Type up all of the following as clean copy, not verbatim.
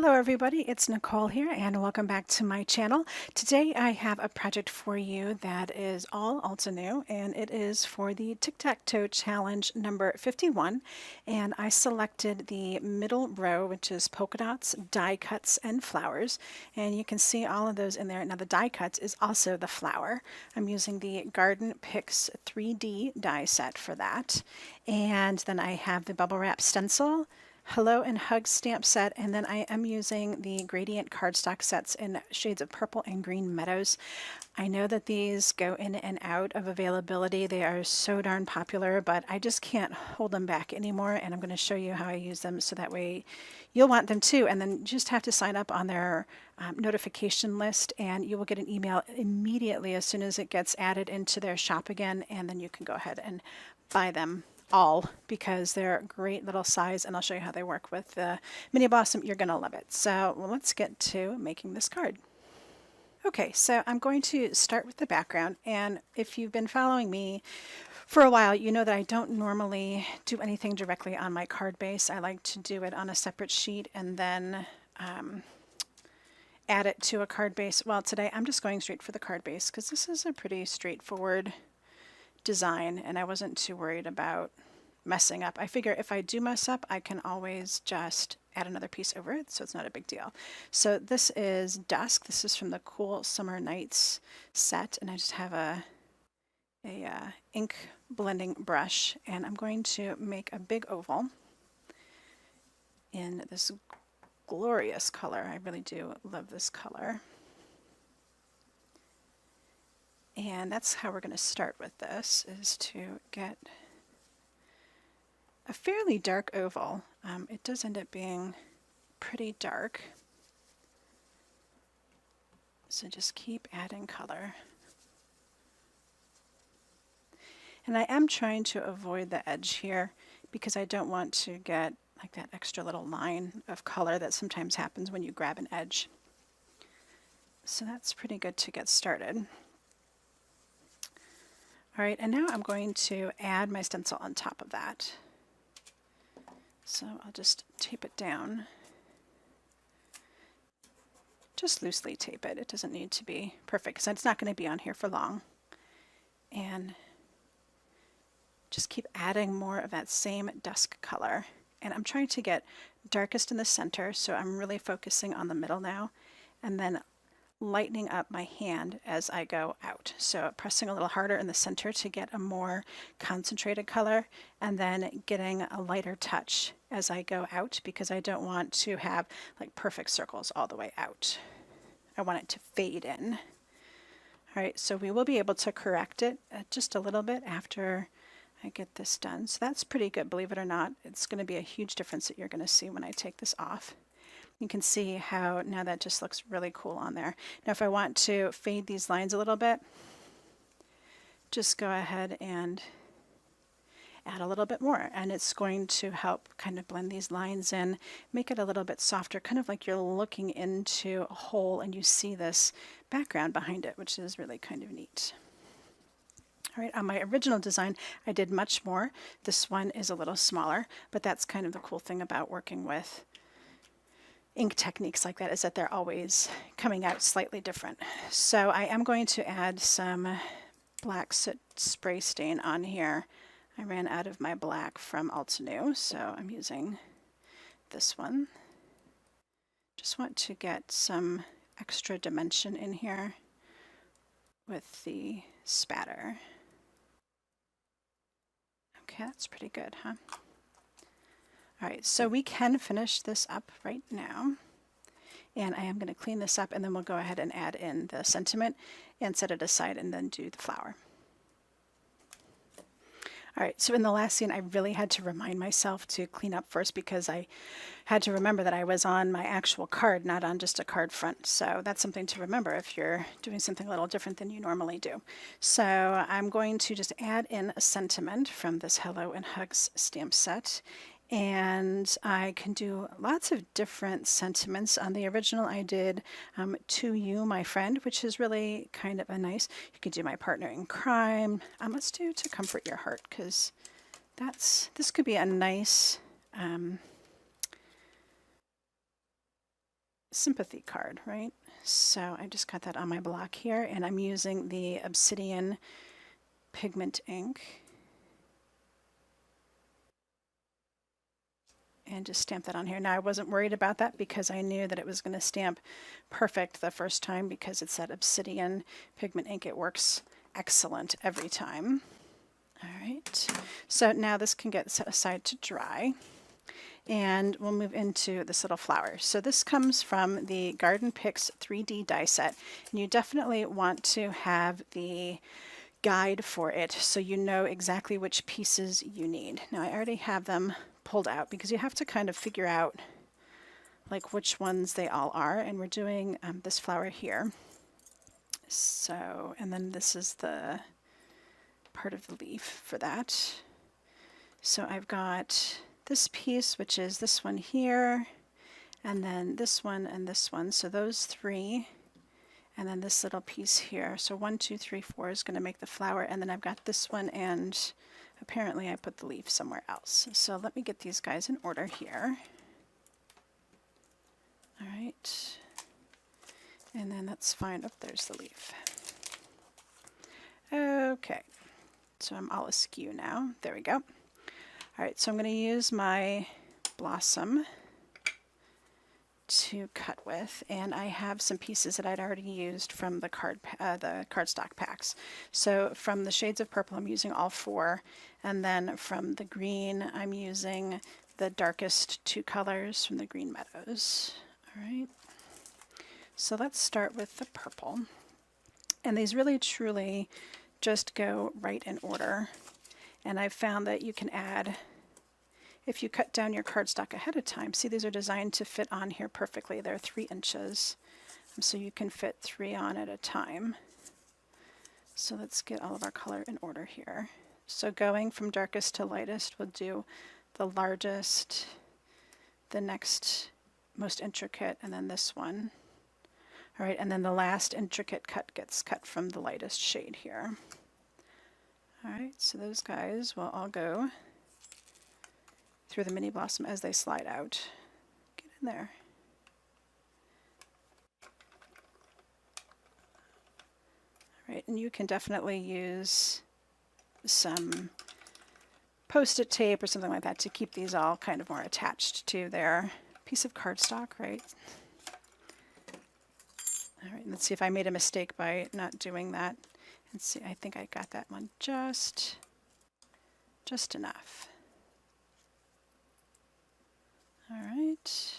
Hello everybody, it's Nicole here and welcome back to my channel. Today I have a project for you that is all Altenew and it is for the Tic Tac Toe Challenge number 51, and I selected the middle row, which is polka dots, die cuts, and flowers, and you can see all of those in there. Now the die cuts is also the flower. I'm using the Garden Picks 3D die set for that, and then I have the bubble wrap stencil, Hello and Hug stamp set, and then I am using the gradient cardstock sets in shades of purple and green meadows. I know that these go in and out of availability. They are so darn popular, but I just can't hold them back anymore, and I'm going to show you how I use them so that way you'll want them too, and then you just have to sign up on their notification list and you will get an email immediately as soon as it gets added into their shop again, and then you can go ahead and buy them all because they're a great little size, and I'll show you how they work with the Mini Blossom. You're going to love it. So let's get to making this card. Okay, so I'm going to start with the background, and if you've been following me for a while, you know that I don't normally do anything directly on my card base. I like to do it on a separate sheet and then add it to a card base. Well, today I'm just going straight for the card base because this is a pretty straightforward design and I wasn't too worried about messing up. I figure if I do mess up, I can always just add another piece over it, so it's not a big deal. So this is Dusk. This is from the Cool Summer Nights set, and I just have a ink blending brush, and I'm going to make a big oval in this glorious color. I really do love this color. And that's how we're going to start with this, is to get a fairly dark oval. It does end up being pretty dark. So just keep adding color. And I am trying to avoid the edge here because I don't want to get like that extra little line of color that sometimes happens when you grab an edge. So that's pretty good to get started. All right, and now I'm going to add my stencil on top of that. So I'll just tape it down. Just loosely tape it. It doesn't need to be perfect because it's not going to be on here for long. And just keep adding more of that same dusk color. And I'm trying to get darkest in the center, so I'm really focusing on the middle now. And then lightening up my hand as I go out. So pressing a little harder in the center to get a more concentrated color, and then getting a lighter touch as I go out because I don't want to have like perfect circles all the way out. I want it to fade in. All right, so we will be able to correct it just a little bit after I get this done. So that's pretty good, believe it or not. It's going to be a huge difference that you're going to see when I take this off. You can see how now that just looks really cool on there. Now if I want to fade these lines a little bit, just go ahead and add a little bit more, and it's going to help kind of blend these lines in, make it a little bit softer, kind of like you're looking into a hole and you see this background behind it, which is really kind of neat. All right, on my original design, I did much more. This one is a little smaller, but that's kind of the cool thing about working with ink techniques like that, is that they're always coming out slightly different. So I am going to add some black soot spray stain on here. I ran out of my black from Altenew, so I'm using this one. Just want to get some extra dimension in here with the spatter. Okay, that's pretty good, huh? All right, so we can finish this up right now. And I am going to clean this up, and then we'll go ahead and add in the sentiment and set it aside and then do the flower. All right, so in the last scene, I really had to remind myself to clean up first because I had to remember that I was on my actual card, not on just a card front. So that's something to remember if you're doing something a little different than you normally do. So I'm going to just add in a sentiment from this Hello and Hugs stamp set. And I can do lots of different sentiments. On the original, I did To You, My Friend, which is really kind of a nice. You could do My Partner in Crime. Let's do To Comfort Your Heart, because this could be a nice sympathy card, right? So I just got that on my block here, and I'm using the Obsidian pigment ink. And just stamp that on here. Now I wasn't worried about that because I knew that it was going to stamp perfect the first time because it's that Obsidian pigment ink. It works excellent every time. All right, so now this can get set aside to dry. And we'll move into this little flower. So this comes from the Garden Picks 3D die set. And you definitely want to have the guide for it so you know exactly which pieces you need. Now I already have them pulled out because you have to kind of figure out like which ones they all are. And we're doing this flower here. So, and then this is the part of the leaf for that. So I've got this piece, which is this one here, and then this one and this one. So those three, and then this little piece here. So 1, 2, 3, 4 is going to make the flower, and then I've got this one, and apparently I put the leaf somewhere else. So let me get these guys in order here. All right, and then that's fine. Oh, there's the leaf. Okay, so I'm all askew now. There we go. All right, so I'm going to use my blossom to cut with, and I have some pieces that I'd already used from the cardstock packs. So from the shades of purple, I'm using all 4, and then from the green, I'm using the darkest 2 colors from the Green Meadows. All right, so let's start with the purple, and these really truly just go right in order. And I've found that you can add, if you cut down your cardstock ahead of time, see these are designed to fit on here perfectly. They're 3 inches, so you can fit 3 on at a time. So let's get all of our color in order here. So going from darkest to lightest, we'll do the largest, the next most intricate, and then this one. All right, and then the last intricate cut gets cut from the lightest shade here. All right, so those guys will all go through the mini blossom as they slide out. Get in there. All right, and you can definitely use some Post-it tape or something like that to keep these all kind of more attached to their piece of cardstock, right? All right, let's see if I made a mistake by not doing that. Let's see, I think I got that one just enough. All right.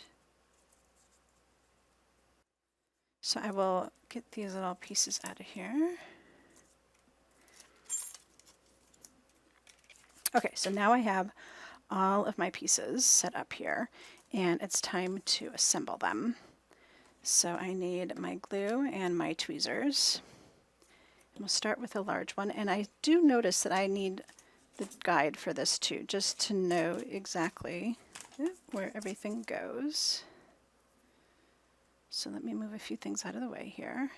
So I will get these little pieces out of here. Okay, so now I have all of my pieces set up here, and it's time to assemble them. So I need my glue and my tweezers. We'll start with a large one, and I do notice that I need the guide for this too, just to know exactly where everything goes. So let me move a few things out of the way here.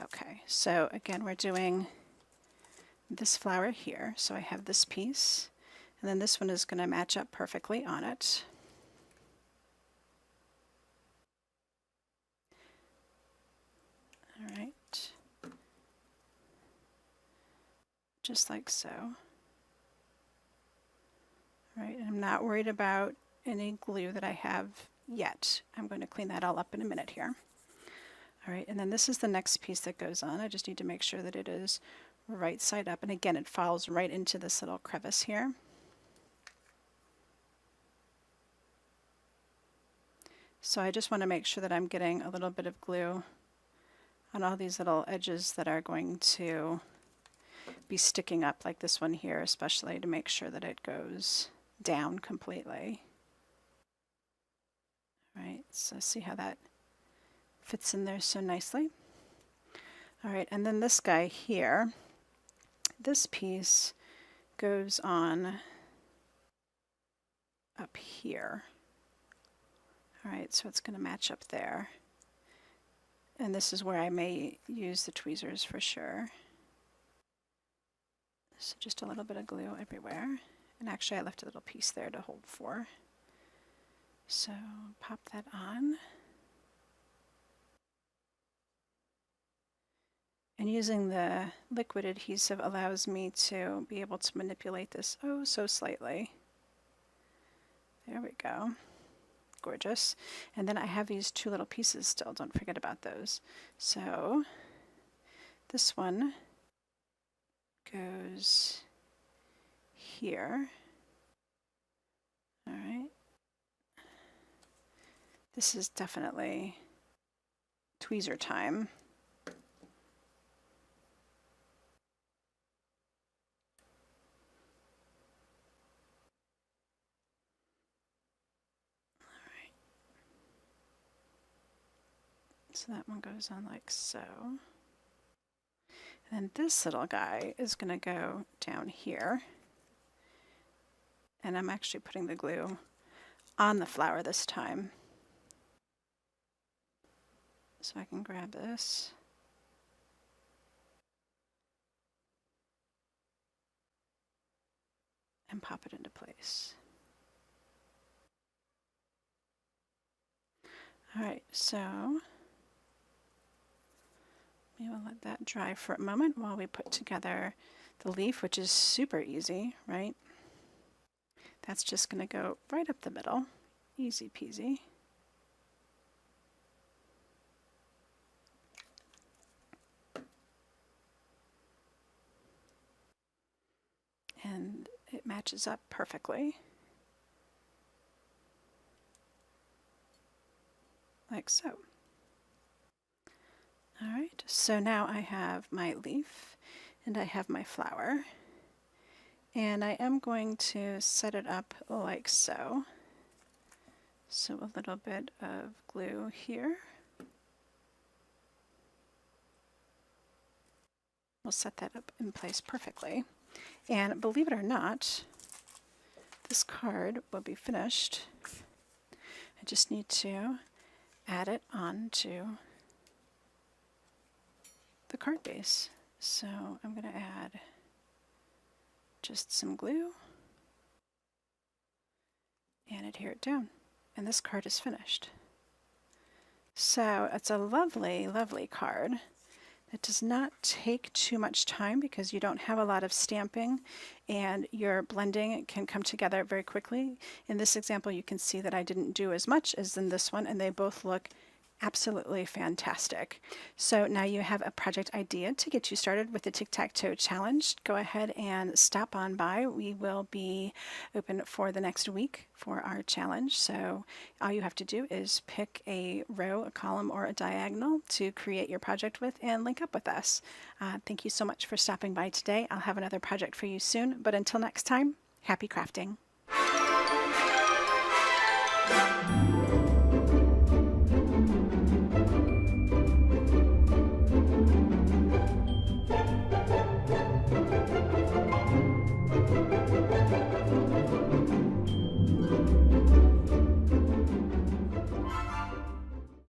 Okay, so again, we're doing this flower here. So I have this piece, and then this one is going to match up perfectly on it. All right. Just like so. All right, and I'm not worried about any glue that I have yet. I'm going to clean that all up in a minute here. All right, and then this is the next piece that goes on. I just need to make sure that it is right side up, and again, it falls right into this little crevice here. So I just want to make sure that I'm getting a little bit of glue on all these little edges that are going to be sticking up, like this one here especially, to make sure that it goes down completely. All right, so see how that fits in there so nicely. All right, and then this guy here, this piece goes on up here. All right, so it's going to match up there. And this is where I may use the tweezers for sure. So just a little bit of glue everywhere. And actually I left a little piece there to hold for. So pop that on. And using the liquid adhesive allows me to be able to manipulate this oh so slightly. There we go. Gorgeous. And then I have these two little pieces still. Don't forget about those. So this one goes here. All right. This is definitely tweezer time. So that one goes on like so. And then this little guy is going to go down here. And I'm actually putting the glue on the flower this time. So I can grab this. And pop it into place. All right, so we will let that dry for a moment while we put together the leaf, which is super easy, right? That's just going to go right up the middle. Easy peasy. And it matches up perfectly. Like so. All right, so now I have my leaf and I have my flower. And I am going to set it up like so. So a little bit of glue here. We'll set that up in place perfectly. And believe it or not, this card will be finished. I just need to add it onto the card base. So I'm going to add just some glue and adhere it down. And this card is finished. So it's a lovely, lovely card. It does not take too much time because you don't have a lot of stamping and your blending can come together very quickly. In this example, you can see that I didn't do as much as in this one, and they both look absolutely fantastic. So now you have a project idea to get you started with the Tic-Tac-Toe Challenge. Go ahead and stop on by. We will be open for the next week for our challenge. So all you have to do is pick a row, a column, or a diagonal to create your project with and link up with us. Thank you so much for stopping by today. I'll have another project for you soon, but until next time, happy crafting.